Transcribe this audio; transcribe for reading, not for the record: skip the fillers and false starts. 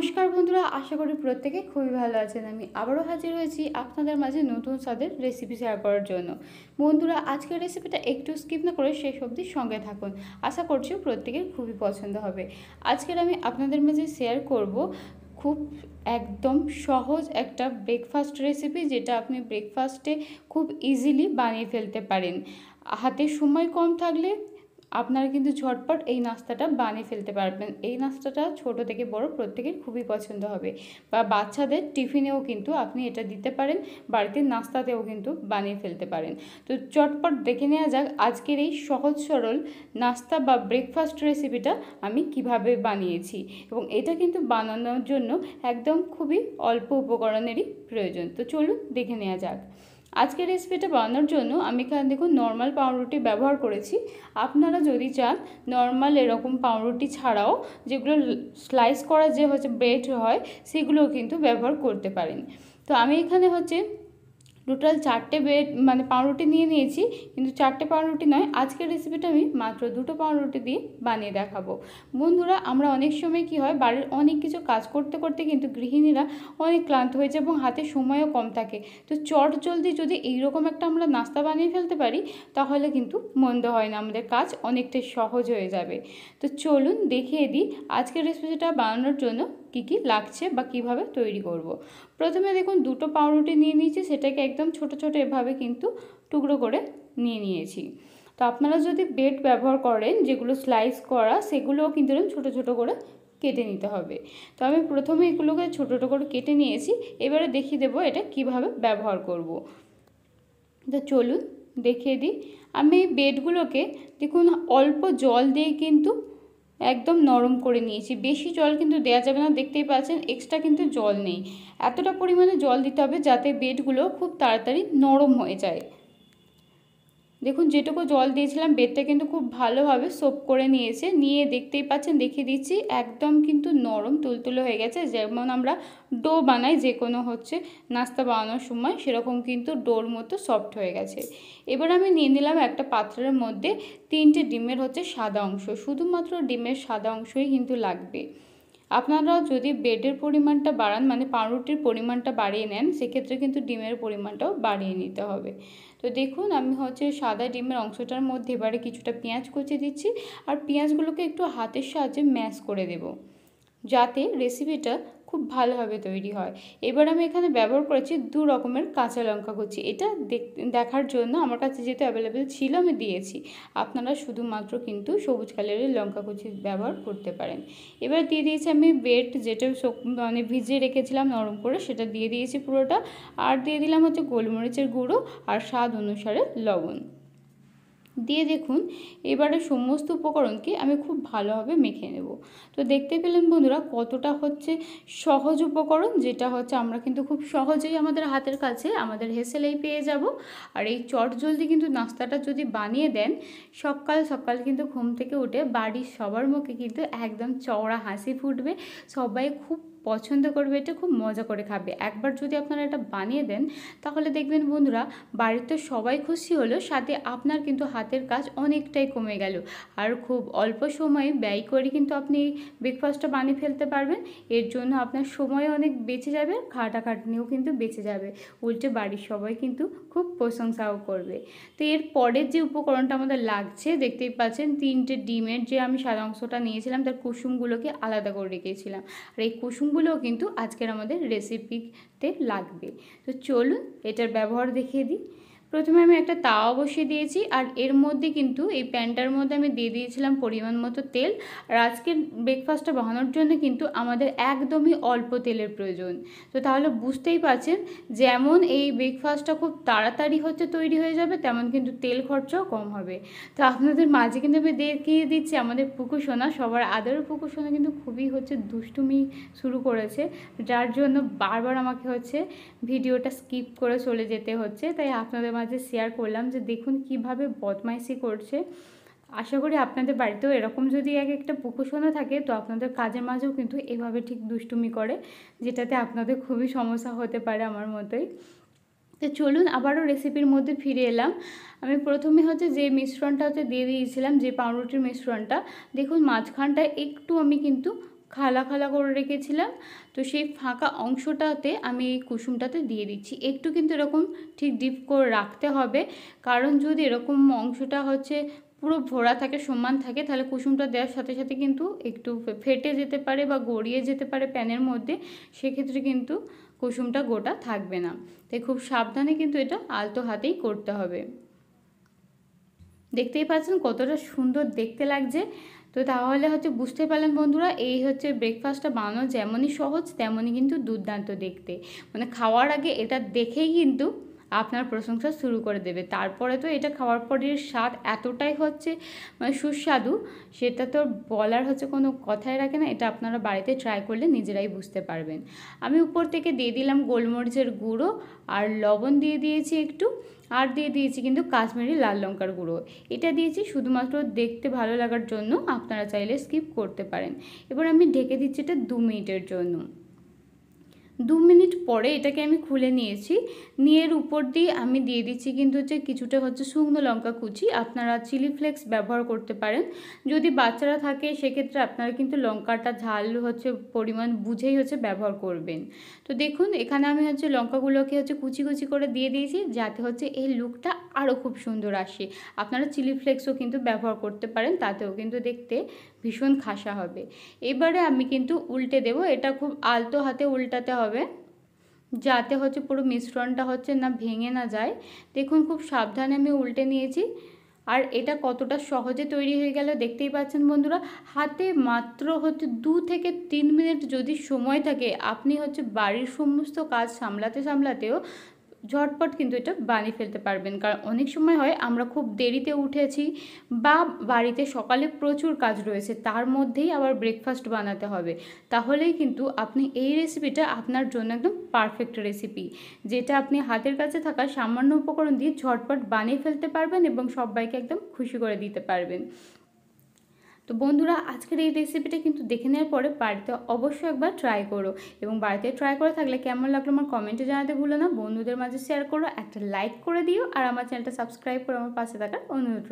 নমস্কার বন্ধুরা, আশা করি প্রত্যেকে খুবই ভালো আছেন। আমি আবারও হাজির হয়েছি আপনাদের মাঝে নতুন স্বাদের রেসিপি শেয়ার করার জন্য। বন্ধুরা, আজকের রেসিপিটা একটু স্কিপ না করে শেষ অবধি সঙ্গে থাকুন। আশা করছি প্রত্যেকের খুবই পছন্দ হবে। আজকের আমি আপনাদের মাঝে শেয়ার করব খুব একদম সহজ একটা ব্রেকফাস্ট রেসিপি, যেটা আপনি ব্রেকফাস্টে খুব ইজিলি বানিয়ে ফেলতে পারেন। হাতে সময় কম থাকলে আপনারা কিন্তু ঝটপট এই নাস্তাটা বানিয়ে ফেলতে পারবেন। এই নাস্তাটা ছোট থেকে বড় প্রত্যেকের খুবই পছন্দ হবে, বা বাচ্চাদের টিফিনেও কিন্তু আপনি এটা দিতে পারেন, বাড়িতে নাস্তাতেও কিন্তু বানিয়ে ফেলতে পারেন। তো চটপট দেখে নেওয়া যাক আজকের এই সহজ সরল নাস্তা বা ব্রেকফাস্ট রেসিপিটা আমি কিভাবে বানিয়েছি। এবং এটা কিন্তু বানানোর জন্য একদম খুবই অল্প উপকরণেরই প্রয়োজন। তো চলুন দেখে নেওয়া যাক। আজকের রেসিপিটা বানানোর জন্য আমি এখানে দেখুন নর্মাল পাউরুটি ব্যবহার করেছি। আপনারা যদি চান নর্মাল এরকম পাউরুটি ছাড়াও যেগুলো স্লাইস করা যে ব্রেড হয়, সেগুলোও কিন্তু ব্যবহার করতে পারেন। তো আমি এখানে টোটাল 4টে ব্রেড পাউরুটি নিয়ে নিয়েছি, কিন্তু 4টে পাউরুটি নয়, আজকের রেসিপিটা আমি মাত্র 2টো পাউরুটি দিয়ে বানিয়ে দেখাবো। বন্ধুরা, আমরা অনেক সময় কি হয়, বাড়ির অনেক কিছু কাজ করতে করতে কিন্তু গৃহিণীরা অনেক ক্লান্ত হয়ে যায় এবং হাতে সময়ও কম থাকে। তো চটজলদি যদি এইরকম একটা আমরা নাস্তা বানিয়ে ফেলতে পারি, তাহলে কিন্তু মন্দ হয় না, আমাদের কাজ অনেকটাই সহজ হয়ে যাবে। তো চলুন দেখিয়ে দিই আজকের রেসিপিটা বানানোর জন্য কী কী লাগছে বা কিভাবে তৈরি করব। প্রথমে দেখুন 2টো পাউরুটি নিয়ে নিয়েছি, সেটাকে একদম ছোট ছোট এভাবে কিন্তু টুকরো করে নিয়ে নিয়েছি। তো আপনারা যদি ব্রেড ব্যবহার করেন যেগুলো স্লাইস করা, সেগুলোও কিন্তু ছোট ছোট করে কেটে নিতে হবে। তো আমি প্রথমে এগুলোকে ছোট ছোট করে কেটে নিয়েছি, এবারে দেখিয়ে দেবো এটা কিভাবে ব্যবহার করব। তো চলুন দেখিয়ে দিই। আমি এই ব্রেডগুলোকে দেখুন অল্প জল দিয়ে কিন্তু একদম নরম করে নিয়েছি। বেশি জল কিন্তু দেওয়া যাবে না, দেখতেই পাচ্ছেন এক্সট্রা কিন্তু জল নেই। এতটা পরিমাণে জল দিতে হবে যাতে ব্রেডগুলো খুব তাড়াতাড়ি নরম হয়ে যায়। দেখুন যেটুকু জল দিয়েছিলাম ব্রেডটা কিন্তু খুব ভালোভাবে সোপ করে নিয়েছে, নিয়ে দেখতেই পাচ্ছেন, দেখিয়ে দিচ্ছি, একদম কিন্তু নরম তুলতুলে হয়ে গেছে। যেমন আমরা ডো বানাই যে কোনো নাস্তা বানানোর সময়, সেরকম কিন্তু ডোর মতো সফট হয়ে গেছে। এবার আমি নিয়ে নিলাম একটা পাত্রের মধ্যে 3টে ডিমের সাদা অংশ, শুধুমাত্র ডিমের সাদা অংশই কিন্তু লাগবে। আপনারা যদি ব্রেডের পরিমাণটা বাড়ান, পাউরুটির পরিমাণটা বাড়িয়ে নেন, সেক্ষেত্রে কিন্তু ডিমের পরিমাণটাও বাড়িয়ে নিতে হবে। তো দেখুন আমি সাদা ডিমের অংশটার মধ্যে এবারে কিছুটা পেঁয়াজ কুচি দিচ্ছি, আর পেঁয়াজগুলোকে একটু হাতের সাহায্যে ম্যাশ করে দেব, যাতে রেসিপিটা খুব ভালোভাবে তৈরি হয়। এবার আমি এখানে ব্যবহার করেছি 2 রকমের কাঁচা লঙ্কা কুচি। এটা দেখার জন্য আমার কাছে যেহেতু অ্যাভেলেবেল ছিল আমি দিয়েছি, আপনারা শুধুমাত্র কিন্তু সবুজ কালারের লঙ্কা কুচি ব্যবহার করতে পারেন। এবার দিয়ে দিয়েছি আমি ব্রেড, যেটা ভিজিয়ে রেখেছিলাম নরম করে, সেটা দিয়ে দিয়েছি পুরোটা। আর দিয়ে দিলাম গোলমরিচের গুঁড়ো আর স্বাদ অনুসারে লবণ দিয়ে দেখুন এবারে সমস্ত উপকরণকে আমি খুব ভালোভাবে মেখে নেব। তো দেখতে পেলেন বন্ধুরা কতটা সহজ উপকরণ, যেটা আমরা কিন্তু খুব সহজেই আমাদের হাতের কাছে আমাদের হেসেলেই পেয়ে যাব। আর এই চটজলদি কিন্তু নাস্তাটা যদি বানিয়ে দেন, সকাল সকাল কিন্তু ঘুম থেকে উঠে বাড়ির সবার মুখে কিন্তু একদম চওড়া হাসি ফুটবে, সবাই খুব পছন্দ করবে, এটা খুব মজা করে খাবে। একবার যদি আপনারা এটা বানিয়ে দেন, তাহলে দেখবেন বন্ধুরা বাড়িতে সবাই খুশি হলো, সাথে আপনার কিন্তু হাতের কাজ অনেকটাই কমে গেল, আর খুব অল্প সময়ে ব্যয় করে কিন্তু আপনি ব্রেকফাস্টটা বানিয়ে ফেলতে পারবেন। এর জন্য আপনার সময় অনেক বেঁচে যাবে, খাটাখাটনিও কিন্তু বেঁচে যাবে, উল্টে বাড়ির সবাই কিন্তু খুব প্রশংসাও করবে। তো এর পরের যে উপকরণটা আমাদের লাগছে, দেখতেই পাচ্ছেন 3টে ডিমের যে আমি সাদা অংশটা নিয়েছিলাম তার কুসুমগুলোকে আলাদা করে রেখেছিলাম, আর এই কুসুমগুলোও কিন্তু আজকের আমাদের রেসিপিতে লাগবে। তো চলুন এটার ব্যবহার দেখিয়ে দিই। প্রথমে আমি একটা তাওয়া বসিয়ে দিয়েছি, আর এর মধ্যে কিন্তু এই প্যানটার মধ্যে আমি দিয়ে দিয়েছিলাম পরিমাণ মতো তেল। আর আজকের ব্রেকফাস্টটা বানানোর জন্য কিন্তু আমাদের একদমই অল্প তেলের প্রয়োজন। তো তাহলে বুঝতেই পারছেন, যেমন এই ব্রেকফাস্টটা খুব তাড়াতাড়ি তৈরি হয়ে যাবে, তেমন কিন্তু তেল খরচাও কম হবে। তো আপনাদের মাঝে কিন্তু আমি দেখিয়ে দিচ্ছি আমাদের পুকুসোনা, সবার আদরের পুকুসোনা কিন্তু খুবই দুষ্টুমি শুরু করেছে, যার জন্য বারবার আমাকে ভিডিওটা স্কিপ করে চলে যেতে হচ্ছে। তাই আপনাদের মাঝে শেয়ার করলাম যে দেখুন কিভাবে বদমাইশি করছে। আশা করি আপনাদের বাড়িতেও এরকম যদি একটা পুকুসোনা থাকে, তো আপনাদের কাজের মাঝেও কিন্তু এভাবে ঠিক দুষ্টুমি করে, যেটাতে আপনাদের খুবই সমস্যা হতে পারে আমার মতোই। তো চলুন আবারও রেসিপির মধ্যে ফিরে এলাম। আমি প্রথমে যে মিশ্রণটা দিয়ে দিয়েছিলাম, যে পাউরুটির মিশ্রণটা, দেখুন মাঝখানটায় একটু আমি কিন্তু খালা খালা করে রেখেছিলাম, তো সেই ফাঁকা অংশটাতে আমি এই কুসুমটাতে দিয়ে দিচ্ছি। একটু কিন্তু এরকম ঠিক ডিপ করে রাখতে হবে, কারণ যদি এরকম অংশটা হচ্ছে পুরো ভরা থাকে, সমান থাকে, তাহলে কুসুমটা দেওয়ার সাথে সাথে কিন্তু একটু ফেটে যেতে পারে বা গড়িয়ে যেতে পারে প্যানের মধ্যে, সেক্ষেত্রে কিন্তু কুসুমটা গোটা থাকবে না। তাই খুব সাবধানে কিন্তু এটা আলতো হাতেই করতে হবে। দেখতেই পাচ্ছেন কতটা সুন্দর দেখতে লাগছে। তো তাহলে হচ্ছে বুঝতে পারলেন বন্ধুরা, এই হচ্ছে ব্রেকফাস্টটা বানানো যেমনই সহজ তেমনই কিন্তু দুর্দান্ত দেখতে। মানে খাওয়ার আগে এটা দেখেই কিন্তু আপনার প্রশংসা শুরু করে দেবে। তারপরে তো এটা খাওয়ার পরে স্বাদ এতটাই হচ্ছে মানে সুস্বাদু, সেটা তো বলার হচ্ছে কোনো কথাই রাখে না। এটা আপনারা বাড়িতে ট্রাই করলে নিজেরাই বুঝতে পারবেন। আমি উপর থেকে দিয়ে দিলাম গোলমরিচের গুঁড়ো আর লবণ দিয়ে দিয়েছি একটু, আর দিয়ে দিয়েছি কিন্তু কাশ্মীরি লাল লঙ্কার গুঁড়ো। এটা দিয়েছি শুধুমাত্র দেখতে ভালো লাগার জন্য, আপনারা চাইলে স্কিপ করতে পারেন। এবার আমি ঢেকে দিচ্ছি এটা 2 মিনিটের জন্য। 2 মিনিট পরে এটাকে আমি খুলে নিয়েছি। নিয়ে এর উপর দিয়ে আমি দিয়ে দিচ্ছি কিন্তু হচ্ছে কিছুটা হচ্ছে শুকনো লঙ্কা কুচি। আপনারা চিলি ফ্লেক্স ব্যবহার করতে পারেন। যদি বাচ্চারা থাকে সেক্ষেত্রে আপনারা কিন্তু লঙ্কাটা ঝাল হচ্ছে পরিমাণ বুঝেই হচ্ছে ব্যবহার করবেন। তো দেখুন এখানে আমি হচ্ছে লঙ্কাগুলোকে হচ্ছে কুচি কুচি করে দিয়ে দিয়েছি, যাতে হচ্ছে এই লুকটা আরও খুব সুন্দর আসে। আপনারা চিলি ফ্লেক্সও কিন্তু ব্যবহার করতে পারেন, তাতেও কিন্তু দেখতে ভীষণ খাসা হবে। এবারে আমি কিন্তু উল্টে দেব। এটা খুব আলতো হাতে উল্টাতে হবে, যাতে হচ্ছে পুরো মিশ্রণটা হচ্ছে না ভেঙে না যায়। দেখুন খুব সাবধানে আমি উল্টে নিয়েছি। আর এটা কতটা সহজে তৈরি হয়ে গেল দেখতেই পাচ্ছেন বন্ধুরা। হাতে মাত্র হচ্ছে 2 থেকে 3 মিনিট যদি সময় থাকে, আপনি হচ্ছে বাড়ির সমস্ত কাজ সামলাতে সামলাতেও ঝটপট কিন্তু এটা বানিয়ে ফেলতে পারবেন। কারণ অনেক সময় হয় আমরা খুব দেরিতে উঠেছি বা বাড়িতে সকালে প্রচুর কাজ রয়েছে, তার মধ্যেই আবার ব্রেকফাস্ট বানাতে হবে, তাহলেই কিন্তু আপনি এই রেসিপিটা আপনার জন্য একদম পারফেক্ট রেসিপি, যেটা আপনি হাতের কাছে থাকা সামান্য উপকরণ দিয়ে ঝটপট বানিয়ে ফেলতে পারবেন এবং সবাইকে একদম খুশি করে দিতে পারবেন। তো বন্ধুরা আজকের এই রেসিপিটা কিন্তু দেখে নেওয়ার পরে বাড়িতে অবশ্যই একবার ট্রাই করো, এবং বাড়িতে ট্রাই করে থাকলে কেমন লাগলো আমার কমেন্টে জানাতে ভুলো না। বন্ধুদের মাঝে শেয়ার করো, একটা লাইক করে দিও, আর আমার চ্যানেলটা সাবস্ক্রাইব করে আমার পাশে থাকার অনুরোধ।